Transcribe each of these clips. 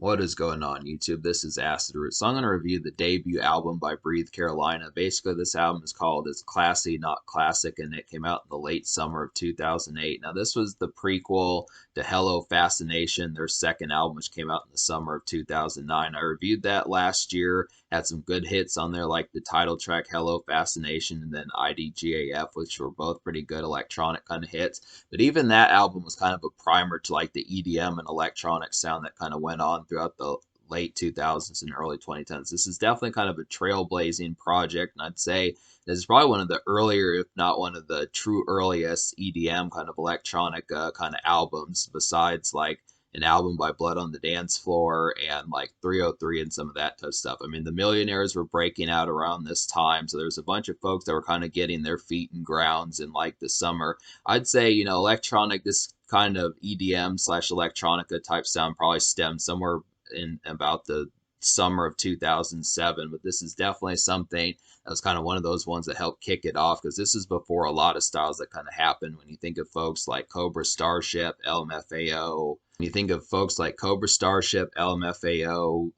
What is going on, YouTube? This is Acid Root. So I'm going to review the debut album by Breathe Carolina. Basically, this album is called It's Classy, Not Classic, and it came out in the late summer of 2008. Now, this was the prequel to Hello Fascination, their second album, which came out in the summer of 2009. I reviewed that last year, had some good hits on there, like the title track Hello Fascination and then IDGAF, which were both pretty good electronic kind of hits. But even that album was kind of a primer to like the EDM and electronic sound that kind of went on throughout the late 2000s and early 2010s. This is definitely kind of a trailblazing project, and I'd say this is probably one of the earlier, if not one of the true earliest EDM kind of electronic kind of albums, besides like an album by Blood on the Dance Floor and like 303 and some of that type of stuff. I mean, the Millionaires were breaking out around this time, so there's a bunch of folks that were kind of getting their feet in grounds in like the summer. I'd say, electronic, this kind of EDM slash electronica type sound probably stemmed somewhere in about the summer of 2007, but this is definitely something that was kind of one of those ones that helped kick it off, because this is before a lot of styles that kind of happened. When you think of folks like Cobra Starship, LMFAO, when you think of folks like Cobra Starship, LMFAO,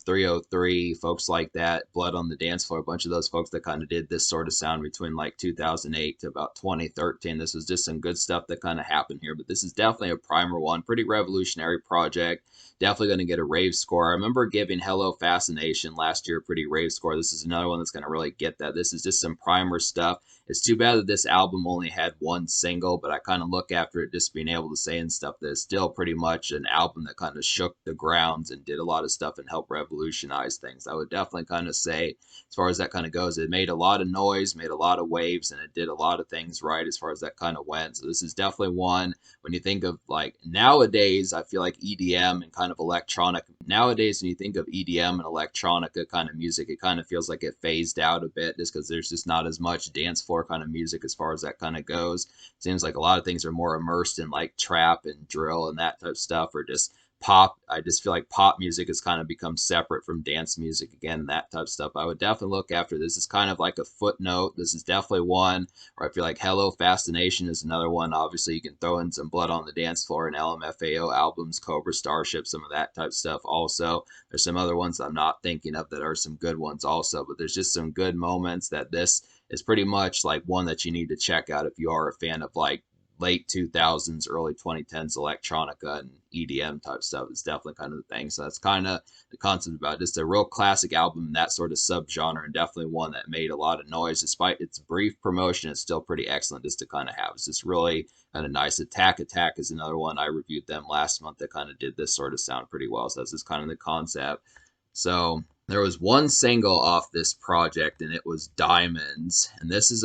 303, folks like that, Blood on the Dance Floor, a bunch of those folks that kind of did this sort of sound between like 2008 to about 2013. This was just some good stuff that kind of happened here, but this is definitely a primer one, pretty revolutionary project. Definitely going to get a rave score. I remember giving Hello Fascination last year a pretty rave score. This is another one that's going to really get that. This is just some primer stuff. It's too bad that this album only had one single, but I kind of look after it just being able to say and stuff that it's still pretty much an album that kind of shook the grounds and did a lot of stuff and helped revolutionize things. I would definitely kind of say, as far as that kind of goes, it made a lot of noise, made a lot of waves, and it did a lot of things right as far as that kind of went. So this is definitely one. When you think of like nowadays, I feel like EDM and kind of electronic, nowadays when you think of EDM and electronica kind of music, it kind of feels like it phased out a bit, just because there's just not as much dance floor kind of music as far as that kind of goes. It seems like a lot of things are more immersed in like trap and drill and that type of stuff, or just pop. I just feel like pop music has kind of become separate from dance music again, that type of stuff. I would definitely look after this. Is kind of like a footnote. This is definitely one where I feel like Hello Fascination is another one. Obviously, you can throw in some Blood on the Dance Floor and LMFAO albums, Cobra Starship, some of that type stuff. Also, there's some other ones I'm not thinking of that are some good ones also, but there's just some good moments that this is pretty much like one that you need to check out if you are a fan of like late 2000s, early 2010s electronica and EDM type stuff. It's definitely kind of the thing. So that's kind of the concept about it. Just a real classic album in that sort of subgenre, and definitely one that made a lot of noise. Despite its brief promotion, it's still pretty excellent just to kind of have. It's just really kind of nice. Attack is another one. I reviewed them last month that kind of did this sort of sound pretty well. So that's just kind of the concept. So there was one single off this project, and it was Diamonds. And this is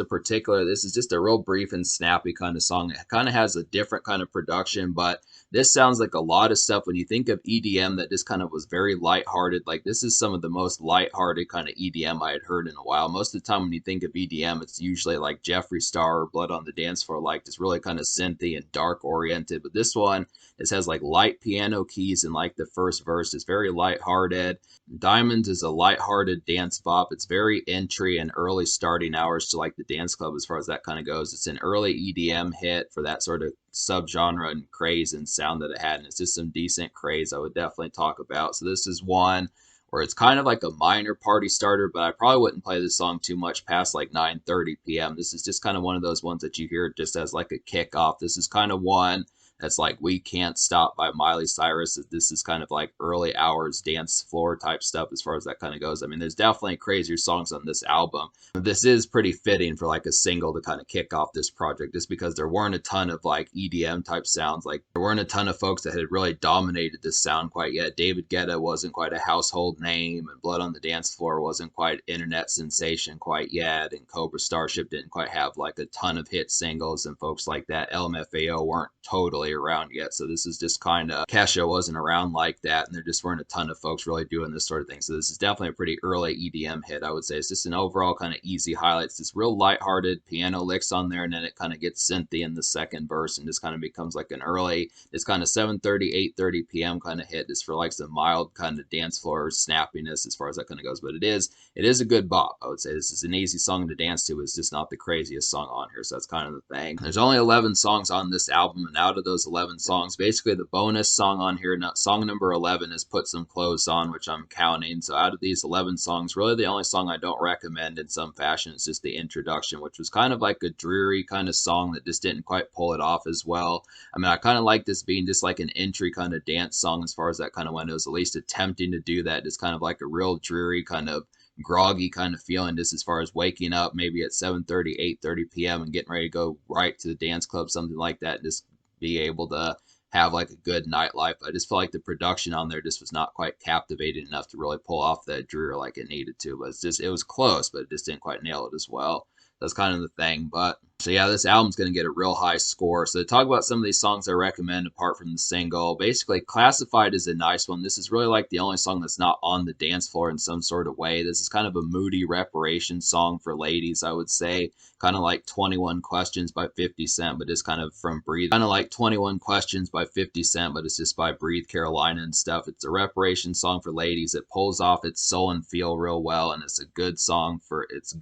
just a real brief and snappy kind of song. It kind of has a different kind of production, but this sounds like a lot of stuff when you think of EDM that just kind of was very lighthearted. Like, this is some of the most lighthearted kind of EDM I had heard in a while. Most of the time when you think of EDM, it's usually like Jeffree Star or Blood on the Dance Floor, like just really kind of synthy and dark oriented. But this one, this has like light piano keys in like the first verse. It's very lighthearted. Diamonds is a lighthearted dance bop. It's very entry and early starting hours to like the dance club as far as that kind of goes. It's an early EDM hit for that sort of subgenre and craze and sound that it had, and it's just some decent craze I would definitely talk about. So this is one where it's kind of like a minor party starter, but I probably wouldn't play this song too much past like 9:30 p.m. This is just kind of one of those ones that you hear just as like a kickoff. This is kind of one that's like We Can't Stop by Miley Cyrus. This is kind of like early hours dance floor type stuff as far as that kind of goes. I mean, there's definitely crazier songs on this album. This is pretty fitting for like a single to kind of kick off this project, just because there weren't a ton of like EDM type sounds. Like, there weren't a ton of folks that had really dominated this sound quite yet. David Guetta wasn't quite a household name, and Blood on the Dance Floor wasn't quite internet sensation quite yet, and Cobra Starship didn't quite have like a ton of hit singles, and folks like that, LMFAO, weren't totally around yet. So this is just kind of, Kesha wasn't around like that, and there just weren't a ton of folks really doing this sort of thing. So this is definitely a pretty early EDM hit, I would say. It's just an overall kind of easy highlight. It's just real lighthearted piano licks on there, and then it kind of gets synthy in the second verse and just kind of becomes like an early, it's kind of 7:30, 8:30 p.m. kind of hit, just for like some mild kind of dance floor snappiness as far as that kind of goes. But it is a good bop, I would say. This is an easy song to dance to. It's just not the craziest song on here, so that's kind of the thing. There's only 11 songs on this album, and out of those those 11 songs. Basically, the bonus song on here, song number 11, is Put Some Clothes On, which I'm counting. So out of these 11 songs, really the only song I don't recommend in some fashion is just the introduction, which was kind of like a dreary kind of song that just didn't quite pull it off as well. I mean, I kind of like this being just like an entry kind of dance song as far as that kind of went. It was at least attempting to do that, just kind of like a real dreary kind of groggy kind of feeling, just as far as waking up maybe at 7:30, 8:30 p.m. and getting ready to go right to the dance club, something like that, and just be able to have like a good nightlife. I just feel like the production on there just was not quite captivating enough to really pull off that drear like it needed to. But it was close, but it just didn't quite nail it as well. That's kind of the thing. But so yeah, this album's going to get a real high score. So to talk about some of these songs I recommend apart from the single, basically Classified is a nice one. This is really like the only song that's not on the dance floor in some sort of way. This is kind of a moody reparation song for ladies, I would say. Kind of like 21 Questions by 50 Cent, but it's kind of from Breathe. Kind of like 21 Questions by 50 Cent, but it's just by Breathe Carolina and stuff. It's a reparation song for ladies. It pulls off its soul and feel real well, and it's a good song for, it's a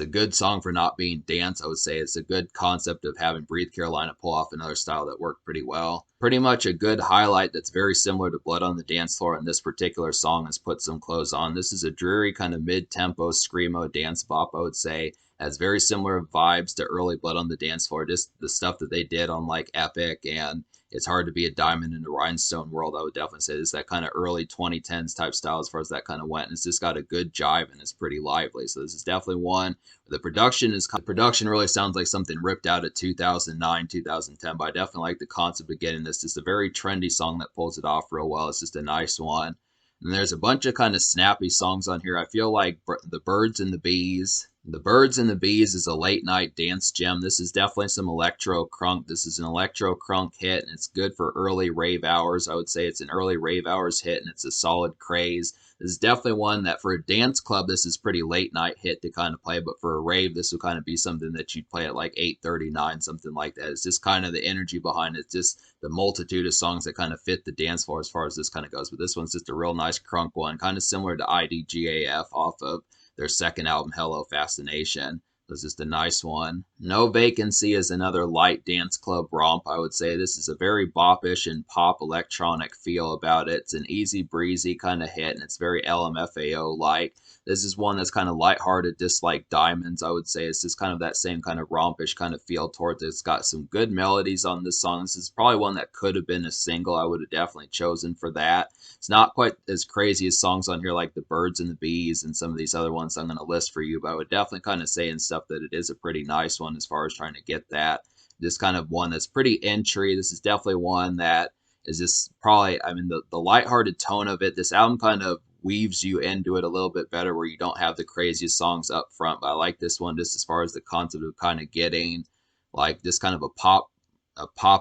good song for not being dance, I would say. It's a good concept of having Breathe Carolina pull off another style that worked pretty well. Pretty much a good highlight that's very similar to Blood on the Dance Floor in this particular song is Put Some Clothes On. This is a dreary kind of mid-tempo screamo dance bop, I would say. Has very similar vibes to early Blood on the Dance Floor, just the stuff that they did on like Epic and It's Hard to Be a Diamond in the Rhinestone World. I would definitely say this is that kind of early 2010s type style as far as that kind of went. And it's just got a good jive and it's pretty lively. So this is definitely one. The production really sounds like something ripped out of 2009, 2010, but I definitely like the concept of getting this. It's a very trendy song that pulls it off real well. It's just a nice one. And there's a bunch of kind of snappy songs on here. I feel like The Birds and the Bees. The Birds and the Bees is a late night dance gem. This is definitely some electro crunk. This is an electro crunk hit, and it's good for early rave hours. I would say it's an early rave hours hit, and it's a solid craze. This is definitely one that for a dance club, this is pretty late night hit to kind of play, but for a rave, this would kind of be something that you'd play at like 8:39, something like that. It's just kind of the energy behind it. It's just the multitude of songs that kind of fit the dance floor as far as this kind of goes. But this one's just a real nice crunk one, kind of similar to IDGAF off of their second album, Hello Fascination. It was just a nice one. No Vacancy is another light dance club romp, I would say. This is a very bop-ish and pop electronic feel about it. It's an easy breezy kind of hit, and it's very LMFAO-like. This is one that's kind of lighthearted, just like Diamonds, I would say. It's just kind of that same kind of rompish kind of feel towards it. It's got some good melodies on this song. This is probably one that could have been a single. I would have definitely chosen for that. It's not quite as crazy as songs on here like The Birds and the Bees and some of these other ones I'm going to list for you, but I would definitely kind of say and stuff that it is a pretty nice one as far as trying to get that. This kind of one that's pretty entry. This is definitely one that is just probably, I mean, the lighthearted tone of it, this album kind of weaves you into it a little bit better where you don't have the craziest songs up front, but I like this one just as far as the concept of kind of getting like this kind of a pop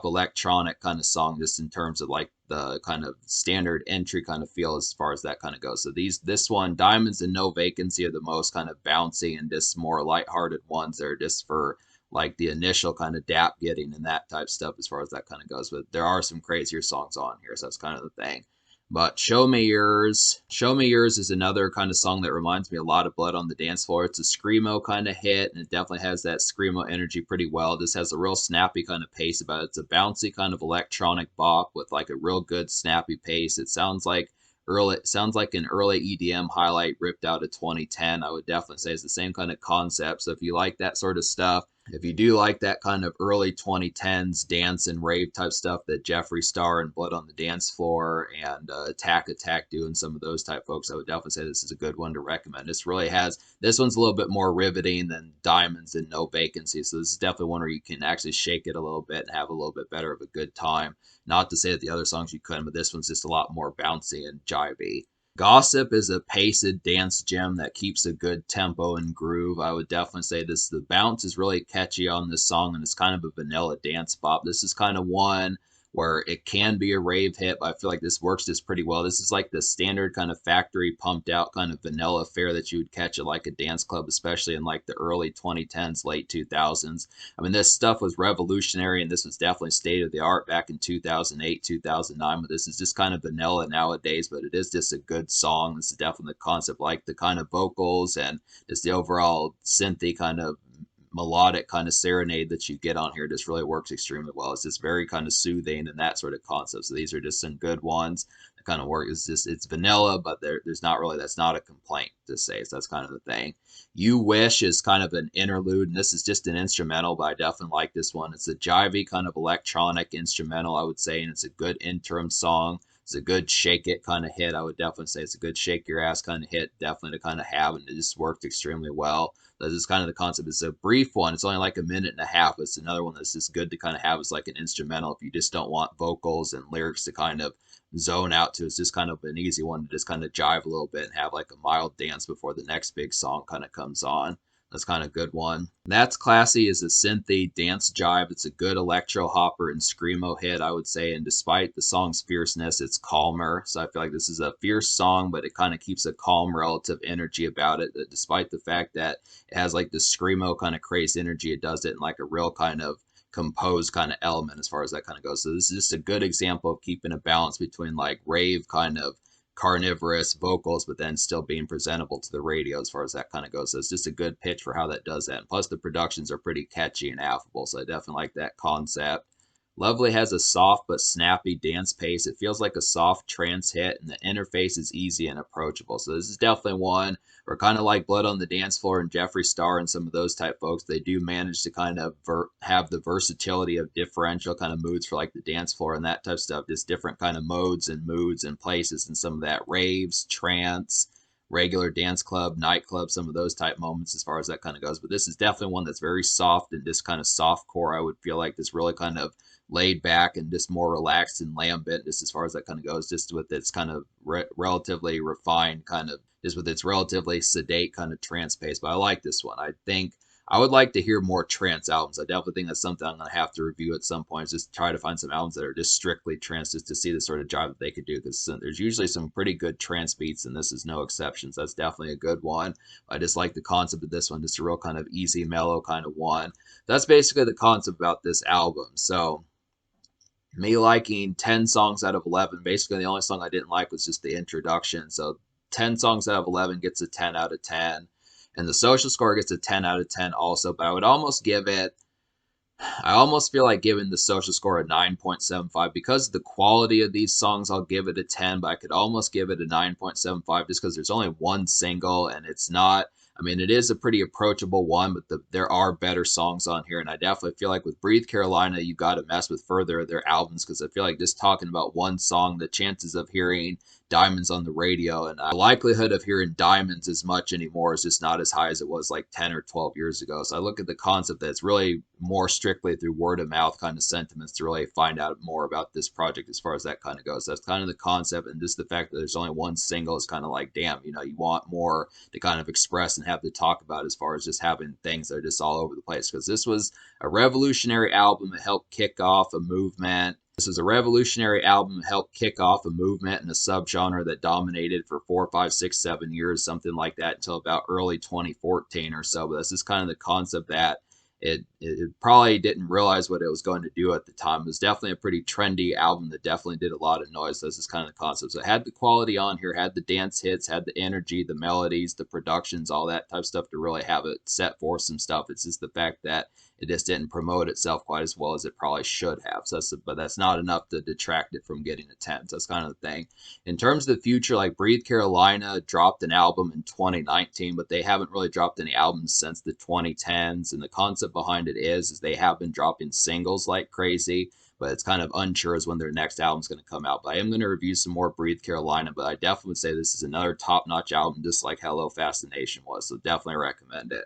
electronic kind of song, just in terms of like the kind of standard entry kind of feel as far as that kind of goes. So this one, Diamonds and No Vacancy, are the most kind of bouncy and just more lighthearted ones. They're just for like the initial kind of dap getting and that type stuff as far as that kind of goes. But there are some crazier songs on here, so that's kind of the thing. But Show Me Yours. Show Me Yours is another kind of song that reminds me a lot of Blood on the Dance Floor. It's a screamo kind of hit, and it definitely has that screamo energy pretty well. This has a real snappy kind of pace about it. It's a bouncy kind of electronic bop with like a real good snappy pace. It sounds like an early EDM highlight ripped out of 2010. I would definitely say it's the same kind of concept. So if you like that sort of stuff, if you do like that kind of early 2010s dance and rave type stuff that Jeffree Star and Blood on the Dance Floor and Attack do and some of those type folks, I would definitely say this is a good one to recommend. This one's a little bit more riveting than Diamonds and No Vacancy. So this is definitely one where you can actually shake it a little bit and have a little bit better of a good time. Not to say that the other songs you couldn't, but this one's just a lot more bouncy and jivey. Gossip is a paced dance gem that keeps a good tempo and groove. I would definitely say the bounce is really catchy on this song, and it's kind of a vanilla dance pop. This is kind of one where it can be a rave hit, but I feel like this works just pretty well. This is like the standard kind of factory pumped out kind of vanilla fare that you would catch at like a dance club, especially in like the early 2010s, late 2000s. I mean, this stuff was revolutionary, and this was definitely state of the art back in 2008, 2009, but this is just kind of vanilla nowadays, but it is just a good song. This is definitely the concept, like the kind of vocals and just the overall synthy kind of melodic kind of serenade that you get on here just really works extremely well. It's just very kind of soothing and that sort of concept. So these are just some good ones that kind of work. It's just it's vanilla, but there's not really that's not a complaint to say. So that's kind of the thing. You Wish is kind of an interlude, and this is just an instrumental, but I definitely like this one. It's a jivey kind of electronic instrumental, I would say, and it's a good interim song. It's a good shake it kind of hit. I would definitely say it's a good shake your ass kind of hit, definitely to kind of have, and it just worked extremely well. This is kind of the concept. It's a brief one. It's only like a minute and a half. But it's another one that's just good to kind of have as like an instrumental if you just don't want vocals and lyrics to kind of zone out to. It's just kind of an easy one to just kind of jive a little bit and have like a mild dance before the next big song kind of comes on. That's kind of a good one. That's Classy is a synthy dance jive. It's a good electro hopper and screamo hit, I would say. And despite the song's fierceness, it's calmer. So I feel like this is a fierce song, but it kind of keeps a calm relative energy about it. That despite the fact that it has like the screamo kind of crazy energy, it does it in like a real kind of composed kind of element as far as that kind of goes. So this is just a good example of keeping a balance between like rave kind of carnivorous vocals, but then still being presentable to the radio as far as that kind of goes. So it's just a good pitch for how that does that. And plus the productions are pretty catchy and affable, so I definitely like that concept. Lovely has a soft but snappy dance pace. It feels like a soft trance hit, and the interface is easy and approachable. So this is definitely one where kind of like Blood on the Dance Floor and Jeffree Star and some of those type folks, they do manage to kind of have the versatility of differential kind of moods for like the dance floor and that type of stuff. Just different kind of modes and moods and places and some of that raves, trance, regular dance club, nightclub, some of those type moments as far as that kind of goes. But this is definitely one that's very soft and just kind of soft core. I would feel like this really kind of laid back and just more relaxed and lambent just as far as that kind of goes, just with its kind of relatively refined kind of, just with its relatively sedate kind of trance pace. But I like this one. I think I would like to hear more trance albums. I definitely think that's something I'm going to have to review at some point, is just try to find some albums that are just strictly trance, just to see the sort of job that they could do, because there's usually some pretty good trance beats, and this is no exception. So that's definitely a good one. I just like the concept of this one, just a real kind of easy, mellow kind of one. That's basically the concept about this album. So me liking 10 songs out of 11. Basically, the only song I didn't like was just the introduction. So 10 songs out of 11 gets a 10 out of 10. And the social score gets a 10 out of 10 also. But I would almost give it, I almost feel like giving the social score a 9.75. Because of the quality of these songs, I'll give it a 10. But I could almost give it a 9.75 just because there's only one single and it's not, I mean, it is a pretty approachable one, but there are better songs on here. And I definitely feel like with Breathe Carolina, you got to mess with further of their albums, because I feel like just talking about one song, the chances of hearing Diamonds on the radio and the likelihood of hearing Diamonds as much anymore is just not as high as it was like 10 or 12 years ago. So I look at the concept that it's really more strictly through word of mouth kind of sentiments to really find out more about this project as far as that kind of goes. That's kind of the concept, and just the fact that there's only one single is kind of like, damn, you know, you want more to kind of express and have to talk about as far as just having things that are just all over the place, because this was a revolutionary album. It helped kick off a movement. This is a revolutionary album that helped kick off a movement and a subgenre that dominated for 4, 5, 6, 7 years, something like that, until about early 2014 or so. But this is kind of the concept that it probably didn't realize what it was going to do at the time. It was definitely a pretty trendy album that definitely did a lot of noise. So this is kind of the concept. So it had the quality on here, had the dance hits, had the energy, the melodies, the productions, all that type of stuff to really have it set for some stuff. It's just the fact that it just didn't promote itself quite as well as it probably should have. So but that's not enough to detract it from getting a 10. So that's kind of the thing. In terms of the future, like Breathe Carolina dropped an album in 2019, but they haven't really dropped any albums since the 2010s. And the concept behind it is they have been dropping singles like crazy, but it's kind of unsure as when their next album's going to come out. But I am going to review some more Breathe Carolina, but I definitely would say this is another top-notch album, just like Hello Fascination was. So definitely recommend it.